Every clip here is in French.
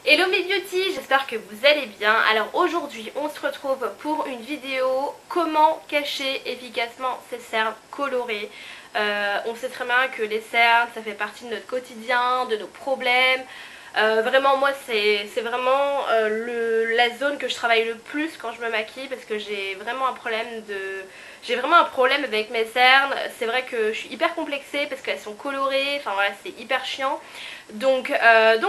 Hello mes beauty, j'espère que vous allez bien. Alors aujourd'hui on se retrouve pour une vidéo comment cacher efficacement ses cernes colorées. On sait très bien que les cernes ça fait partie de notre quotidien, de nos problèmes. Vraiment moi c'est vraiment la zone que je travaille le plus quand je me maquille, parce que j'ai vraiment un problème avec mes cernes. C'est vrai que je suis hyper complexée parce qu'elles sont colorées, enfin voilà, c'est hyper chiant. Donc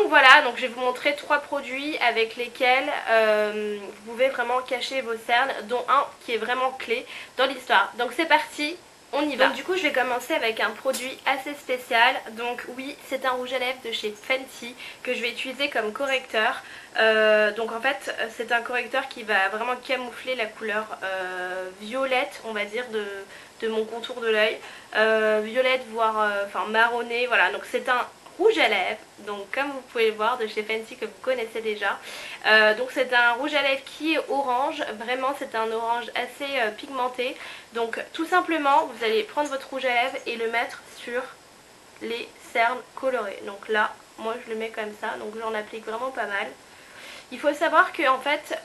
voilà, donc je vais vous montrer 3 produits avec lesquels vous pouvez vraiment cacher vos cernes, dont un qui est vraiment clé dans l'histoire. Donc c'est parti, on y va. Donc du coup je vais commencer avec un produit assez spécial. Donc oui, c'est un rouge à lèvres de chez Fenty que je vais utiliser comme correcteur. Donc en fait c'est un correcteur qui va vraiment camoufler la couleur violette, on va dire, de mon contour de l'œil. Violette voire enfin marronné, voilà. Donc c'est un rouge à lèvres, donc comme vous pouvez le voir, de chez Fenty, que vous connaissez déjà. Donc c'est un rouge à lèvres qui est orange, vraiment c'est un orange assez pigmenté. Donc tout simplement vous allez prendre votre rouge à lèvres et le mettre sur les cernes colorées. Donc là moi je le mets comme ça, donc j'en applique vraiment pas mal. Il faut savoir que en fait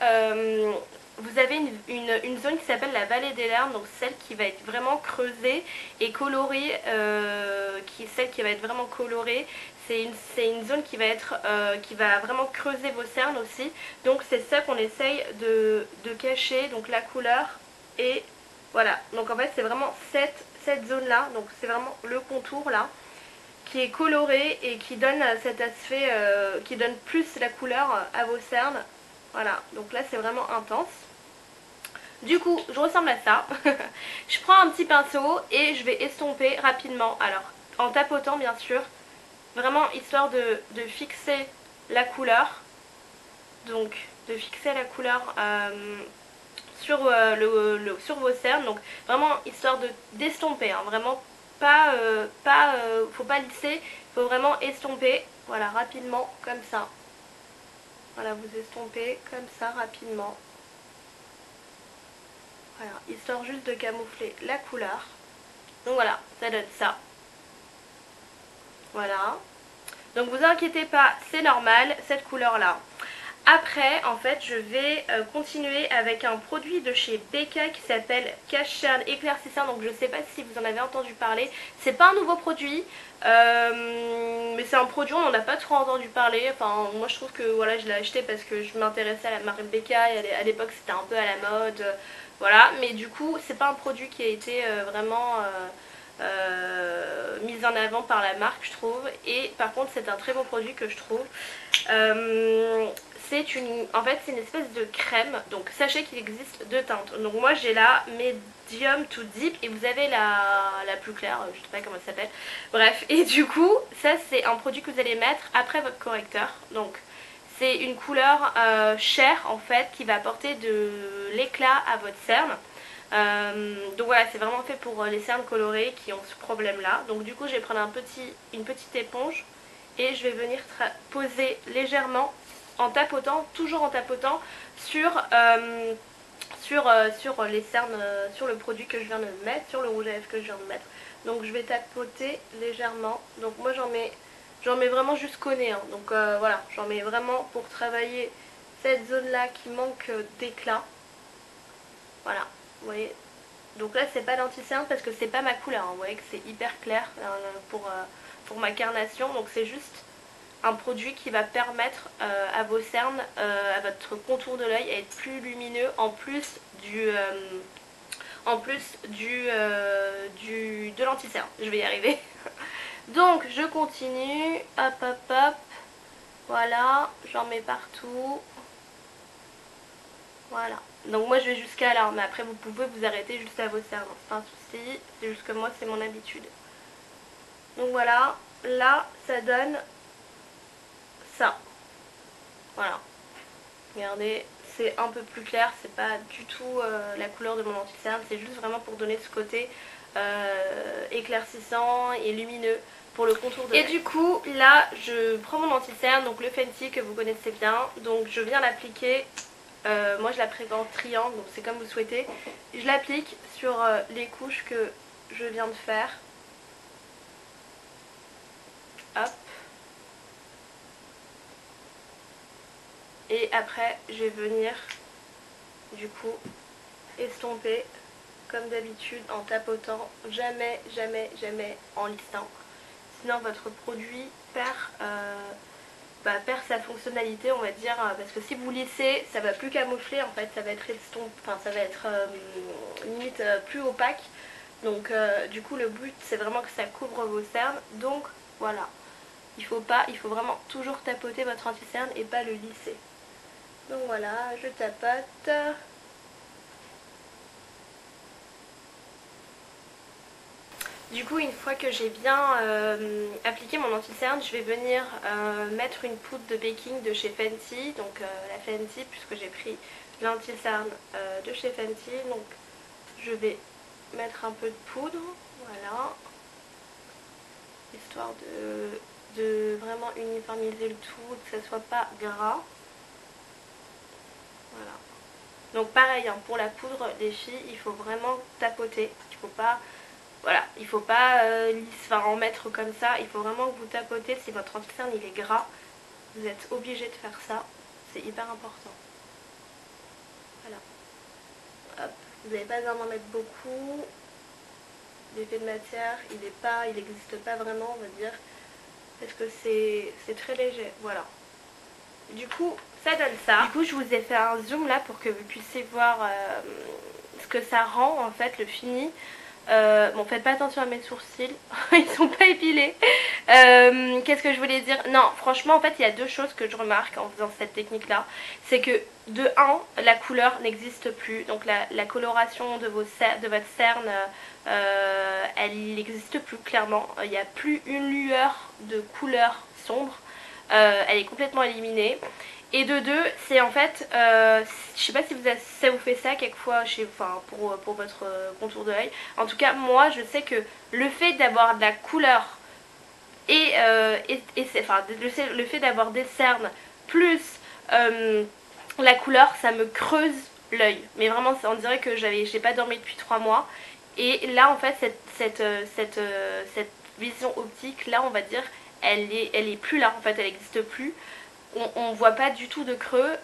vous avez une zone qui s'appelle la vallée des larmes, donc celle qui va être vraiment creusée et colorée, celle qui va être vraiment colorée. C'est une zone qui va vraiment creuser vos cernes aussi. Donc c'est ça qu'on essaye de cacher, donc la couleur. Et voilà, donc en fait c'est vraiment cette zone là, donc c'est vraiment le contour là, qui est coloré et qui donne cet aspect, qui donne plus la couleur à vos cernes. Voilà, donc là c'est vraiment intense. Du coup je ressemble à ça. Je prends un petit pinceau et je vais estomper rapidement, alors en tapotant bien sûr, vraiment histoire de fixer la couleur. Donc de fixer la couleur sur vos cernes, donc vraiment histoire d'estomper, hein, vraiment faut pas lisser, faut vraiment estomper, voilà, rapidement comme ça. Voilà, vous estompez comme ça rapidement. Voilà, histoire juste de camoufler la couleur. Donc voilà, ça donne ça. Voilà. Donc vous inquiétez pas, c'est normal, cette couleur là. Après en fait je vais continuer avec un produit de chez Becca qui s'appelle Cache-Cerne éclaircissant. Donc je sais pas si vous en avez entendu parler. C'est pas un nouveau produit, mais c'est un produit, on n'en a pas trop entendu parler. Enfin moi je trouve que voilà, je l'ai acheté parce que je m'intéressais à la marque Becca et à l'époque c'était un peu à la mode, voilà. Mais du coup c'est pas un produit qui a été vraiment mise en avant par la marque, je trouve. Et par contre c'est un très bon produit que je trouve. En fait c'est une espèce de crème. Donc sachez qu'il existe deux teintes. Donc moi j'ai la medium to deep et vous avez la plus claire, je sais pas comment elle s'appelle. Bref, et du coup ça c'est un produit que vous allez mettre après votre correcteur. Donc c'est une couleur chair en fait, qui va apporter de l'éclat à votre cerne. Donc voilà, c'est vraiment fait pour les cernes colorées qui ont ce problème là. Donc du coup je vais prendre une petite éponge et je vais venir poser légèrement en tapotant, toujours en tapotant sur les cernes, sur le produit que je viens de mettre, sur le rouge à lèvres que je viens de mettre. Donc je vais tapoter légèrement. Donc moi j'en mets vraiment jusqu'au nez, hein. Donc voilà, j'en mets vraiment pour travailler cette zone là qui manque d'éclat. Voilà, vous voyez. Donc là c'est pas l'anti-cerne parce que c'est pas ma couleur, hein. Vous voyez que c'est hyper clair pour ma carnation. Donc c'est juste un produit qui va permettre à vos cernes, à votre contour de l'œil, à être plus lumineux, en plus de l'anti-cerne. Je vais y arriver. Donc je continue, hop hop hop, voilà, j'en mets partout. Voilà. Donc moi je vais jusqu'à là, mais après vous pouvez vous arrêter juste à vos cernes, c'est pas un souci, c'est juste que moi c'est mon habitude. Donc voilà, là ça donne ça. Voilà. Regardez, c'est un peu plus clair, c'est pas du tout la couleur de mon anti-cerne, c'est juste vraiment pour donner ce côté éclaircissant et lumineux pour le contour de l'œil. Et du coup là je prends mon anti-cerne, donc le Fenty que vous connaissez bien, donc je viens l'appliquer. Moi je l'applique en triangle, donc c'est comme vous souhaitez. Je l'applique sur les couches que je viens de faire. Hop. et après je vais venir du coup estomper comme d'habitude en tapotant, jamais en lissant, sinon votre produit perd sa fonctionnalité, on va dire, parce que si vous lissez ça va plus camoufler en fait, ça va être ça va être limite plus opaque. Donc du coup le but c'est vraiment que ça couvre vos cernes, donc voilà, il faut vraiment toujours tapoter votre anti-cerne et pas le lisser. Donc voilà, je tapote. Du coup, une fois que j'ai bien appliqué mon anti-cerne, je vais venir mettre une poudre de baking de chez Fenty, donc la Fenty, puisque j'ai pris l'anti-cerne de chez Fenty. Donc je vais mettre un peu de poudre, voilà, histoire de vraiment uniformiser le tout, que ça soit pas gras. Voilà. Donc pareil, hein, pour la poudre, les filles, il faut vraiment tapoter, il faut pas... Voilà, il faut pas en mettre comme ça, il faut vraiment que vous tapotez. Si votre anti-cerne il est gras, vous êtes obligé de faire ça, c'est hyper important. Voilà. Hop. Vous n'avez pas besoin d'en mettre beaucoup. L'effet de matière, il n'existe pas vraiment, on va dire, parce que c'est très léger. Voilà. Du coup, ça donne ça. Du coup, je vous ai fait un zoom là pour que vous puissiez voir ce que ça rend en fait, le fini. Bon, faites pas attention à mes sourcils, ils sont pas épilés. Qu'est-ce que je voulais dire? Non, franchement, en fait, il y a deux choses que je remarque en faisant cette technique là. C'est que de 1, la couleur n'existe plus. Donc la coloration de votre cerne, elle n'existe plus clairement. Il n'y a plus une lueur de couleur sombre. Elle est complètement éliminée. Et de deux, c'est en fait, je sais pas si ça vous fait ça quelquefois pour votre contour de l'œil. En tout cas, moi, je sais que le fait d'avoir de la couleur le fait d'avoir des cernes plus la couleur, ça me creuse l'œil. Mais vraiment, on dirait que j'ai pas dormi depuis 3 mois. Et là, en fait, cette vision optique, là, on va dire, elle est plus là. En fait, elle n'existe plus. On voit pas du tout de creux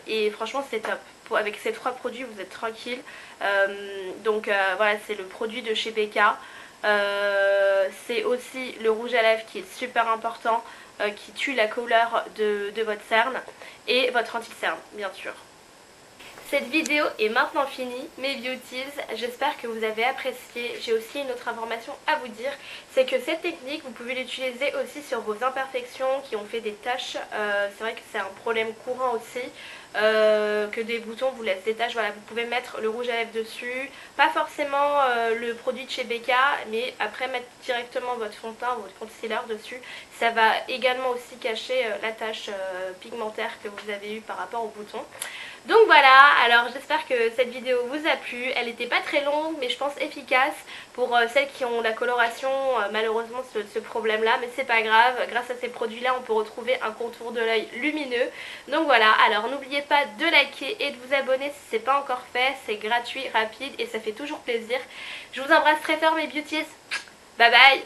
et franchement c'est top. Avec ces 3 produits vous êtes tranquille. Donc voilà, c'est le produit de chez BK. C'est aussi le rouge à lèvres qui est super important, qui tue la couleur de votre cerne, et votre anti-cerne bien sûr. Cette vidéo est maintenant finie, mes beauties, j'espère que vous avez apprécié. J'ai aussi une autre information à vous dire, c'est que cette technique, vous pouvez l'utiliser aussi sur vos imperfections qui ont fait des taches. C'est vrai que c'est un problème courant aussi, que des boutons vous laissent des taches. Voilà, vous pouvez mettre le rouge à lèvres dessus, pas forcément le produit de chez BK, mais après mettre directement votre fond de teint, votre concealer dessus. Ça va également aussi cacher la tache pigmentaire que vous avez eue par rapport aux boutons. Donc voilà, alors j'espère que cette vidéo vous a plu. Elle n'était pas très longue mais je pense efficace pour celles qui ont la coloration, malheureusement ce problème là, mais c'est pas grave. Grâce à ces produits là on peut retrouver un contour de l'œil lumineux. Donc voilà, alors n'oubliez pas de liker et de vous abonner si c'est pas encore fait. C'est gratuit, rapide et ça fait toujours plaisir. Je vous embrasse très fort mes beauties. Bye bye.